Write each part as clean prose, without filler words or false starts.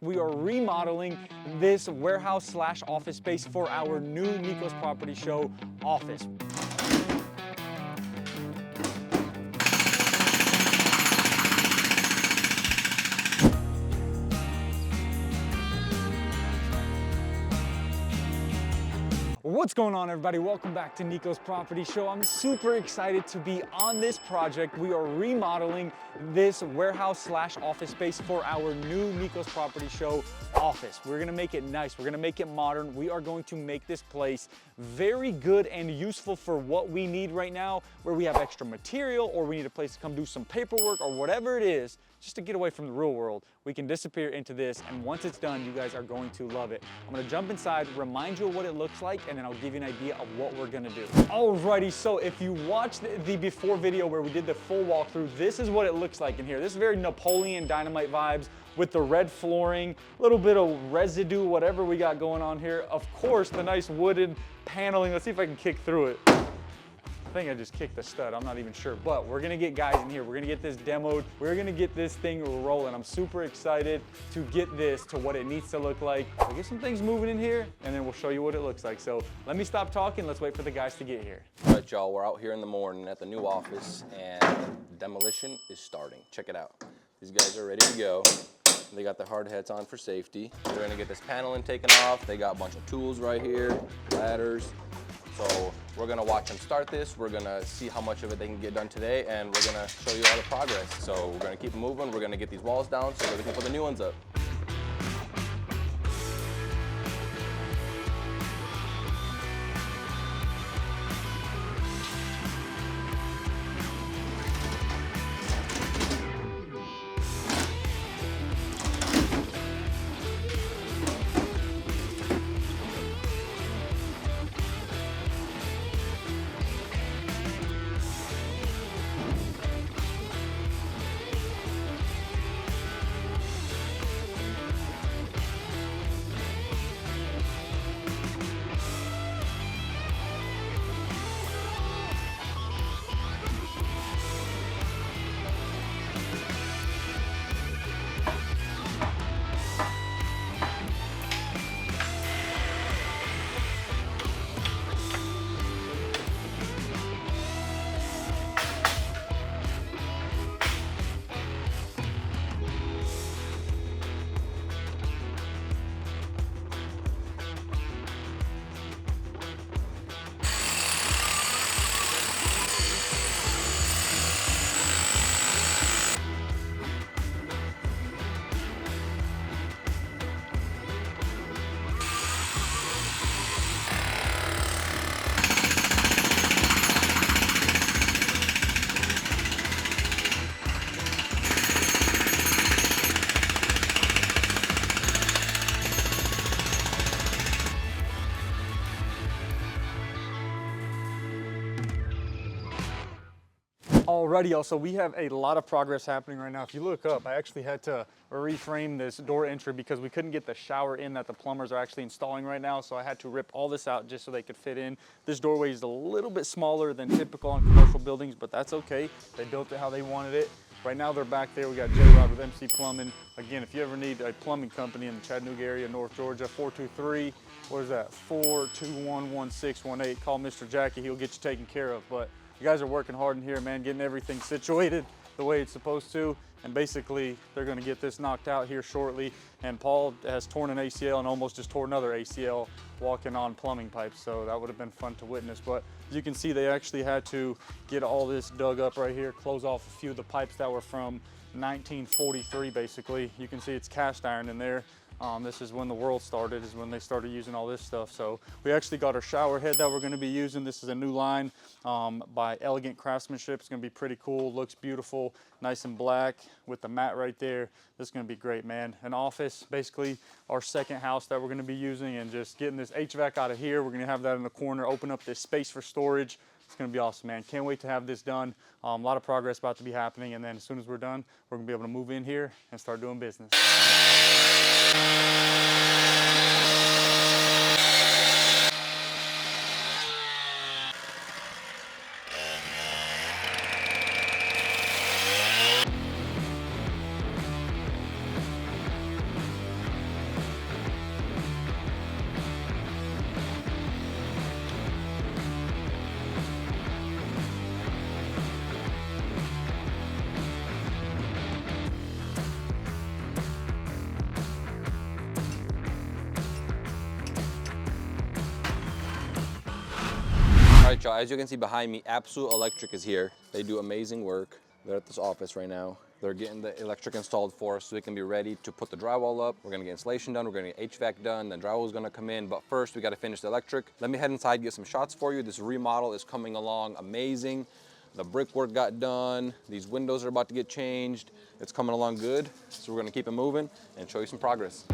We are remodeling this warehouse slash office space for our new Nikos Property Show office. What's going on, everybody? Welcome back to Nikos Property Show. I'm super excited to be on this project. We are remodeling this warehouse slash office space for our new Nikos Property Show office. We're gonna make it nice. We're gonna make it modern. We are going to make this place very good and useful for what we need right now, where we have extra material or we need a place to come do some paperwork or whatever it is, just to get away from the real world. We can disappear into this, and once it's done, you guys are going to love it. I'm gonna jump inside, remind you of what it looks like, and then I'll give you an idea of what we're gonna do. Alrighty, so if you watched the before video where we did the full walkthrough, this is what it looks like in here. This is very Napoleon Dynamite vibes with the red flooring, a little bit of residue, whatever we got going on here. Of course, the nice wooden paneling. Let's see if I can kick through it. I think I just kicked the stud, I'm not even sure, but we're gonna get guys in here. We're gonna get this demoed. We're gonna get this thing rolling. I'm super excited to get this to what it needs to look like. We'll get some things moving in here, and then we'll show you what it looks like. So let me stop talking. Let's wait for the guys to get here. All right, y'all, we're out here in the morning at the new office, and demolition is starting. Check it out. These guys are ready to go. They got their hard hats on for safety. They're gonna get this paneling taken off. They got a bunch of tools right here, ladders. So we're gonna watch them start this. We're gonna see how much of it they can get done today, and we're gonna show you all the progress. So we're gonna keep moving. We're gonna get these walls down so that we can put the new ones up. Alrighty, y'all, so we have a lot of progress happening right now. If you look up, I actually had to reframe this door entry because we couldn't get the shower in that the plumbers are actually installing right now, so I had to rip all this out just so they could fit in. This doorway is a little bit smaller than typical on commercial buildings, but that's okay. They built it how they wanted it. Right now they're back there. We got J-Rod with MC Plumbing. Again, if you ever need a plumbing company in the Chattanooga area, North Georgia, 423, what is that, 421-1618. Call Mr. Jackie, he'll get you taken care of. But you guys are working hard in here, man, getting everything situated the way it's supposed to. And basically, they're gonna get this knocked out here shortly. And Paul has torn an ACL and almost just tore another ACL walking on plumbing pipes. So that would have been fun to witness. But as you can see, they actually had to get all this dug up right here, close off a few of the pipes that were from 1943, basically. You can see it's cast iron in there. This is when the world started, is when they started using all this stuff. So we actually got our shower head that we're gonna be using. This is a new line by Elegant Craftsmanship. It's gonna be pretty cool, looks beautiful, nice and black with the mat right there. This is gonna be great, man. An office, basically our second house that we're gonna be using, and just getting this HVAC out of here. We're gonna have that in the corner, open up this space for storage. It's gonna be awesome, man. Can't wait to have this done. A lot of progress about to be happening, and then as soon as we're done, we're gonna be able to move in here and start doing business. right, y'all, as you can see behind me, Absolute Electric is here. They do amazing work. They're at this office right now. They're getting the electric installed for us so we can be ready to put the drywall up. We're gonna get insulation done, we're gonna get HVAC done, then drywall is gonna come in, but first we gotta finish the electric. Let me head inside, get some shots for you. This remodel is coming along amazing. The brickwork got done. These windows are about to get changed. It's coming along good. So we're gonna keep it moving and show you some progress.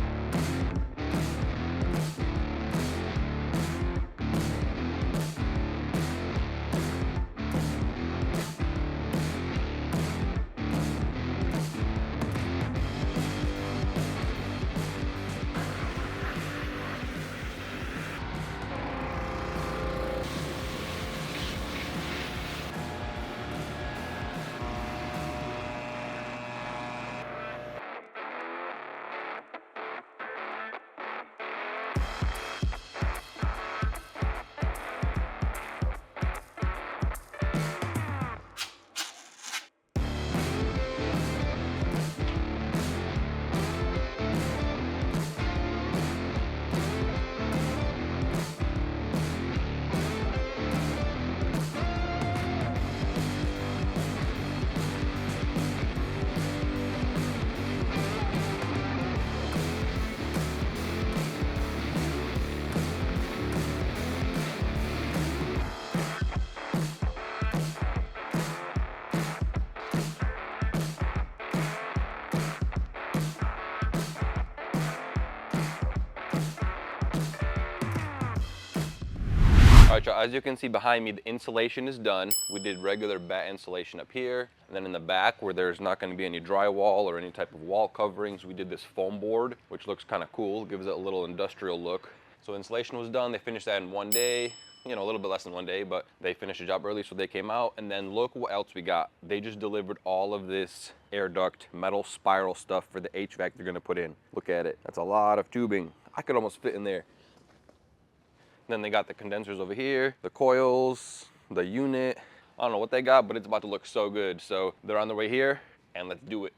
All right, y'all, as you can see behind me, the insulation is done. We did regular batt insulation up here. And then in the back where there's not gonna be any drywall or any type of wall coverings, we did this foam board, which looks kind of cool, gives it a little industrial look. So insulation was done, they finished that in one day. You know, a little bit less than one day, but they finished the job early, so they came out. And then look what else we got. They just delivered all of this air duct metal spiral stuff for the HVAC they're gonna put in. Look at it, that's a lot of tubing. I could almost fit in there. Then they got the condensers over here, the coils, the unit. I don't know what they got, but it's about to look so good. So they're on their way here, and let's do it.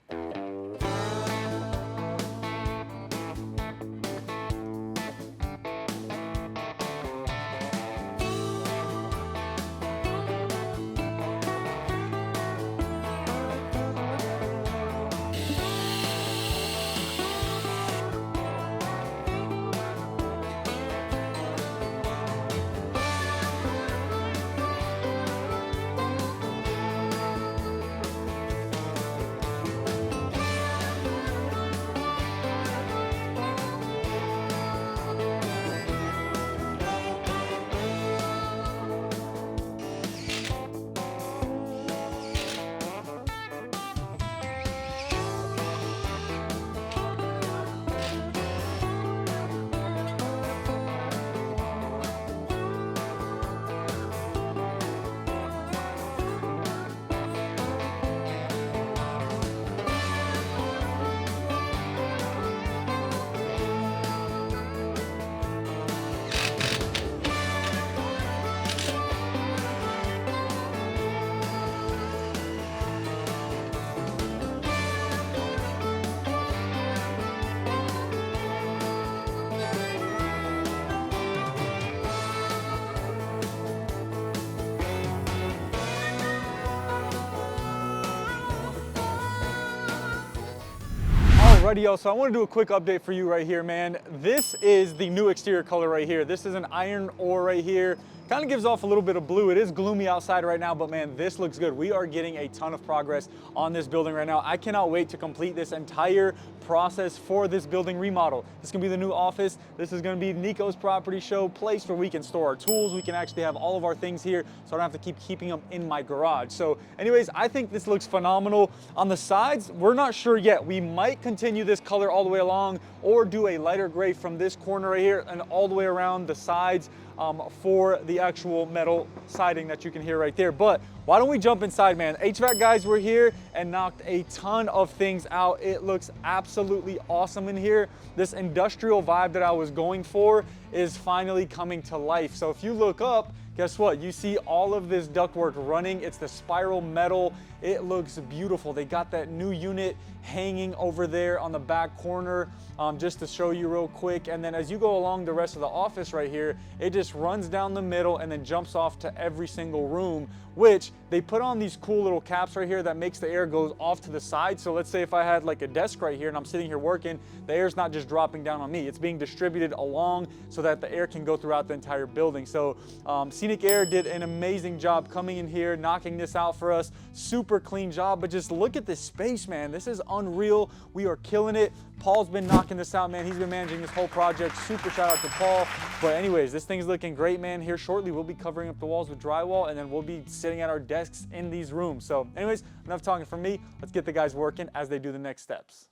Alrighty, y'all, so I want to do a quick update for you right here, man. This is the new exterior color right here. This is an iron ore right here. Kind of gives off a little bit of blue. It is gloomy outside right now, but man, this looks good. We are getting a ton of progress on this building right now. I cannot wait to complete this entire process for this building remodel. This is gonna be the new office. This is gonna be Nikos Property Show, place where we can store our tools. We can actually have all of our things here, so I don't have to keep keeping them in my garage. So anyways, I think this looks phenomenal. On the sides, we're not sure yet. We might continue this color all the way along or do a lighter gray from this corner right here and all the way around the sides for the actual metal siding that you can hear right there. But why don't we jump inside, man? HVAC guys were here and knocked a ton of things out. It looks absolutely awesome in here. This industrial vibe that I was going for is finally coming to life. So if you look up, guess what? You see all of this ductwork running. It's the spiral metal. It looks beautiful. They got that new unit hanging over there on the back corner, just to show you real quick. And then as you go along the rest of the office right here, it just runs down the middle and then jumps off to every single room, which they put on these cool little caps right here that makes the air goes off to the side. So let's say if I had like a desk right here and I'm sitting here working, the air's not just dropping down on me. It's being distributed along so that the air can go throughout the entire building. So Scenic Air did an amazing job coming in here, knocking this out for us. Super clean job, but just look at this space, man. This is unreal. We are killing it. Paul's been knocking this out, man. He's been managing this whole project. Super shout out to Paul. But anyways, this thing's looking great, man. Here shortly, we'll be covering up the walls with drywall, and then we'll be sitting at our desks in these rooms. So anyways, enough talking from me. Let's get the guys working as they do the next steps.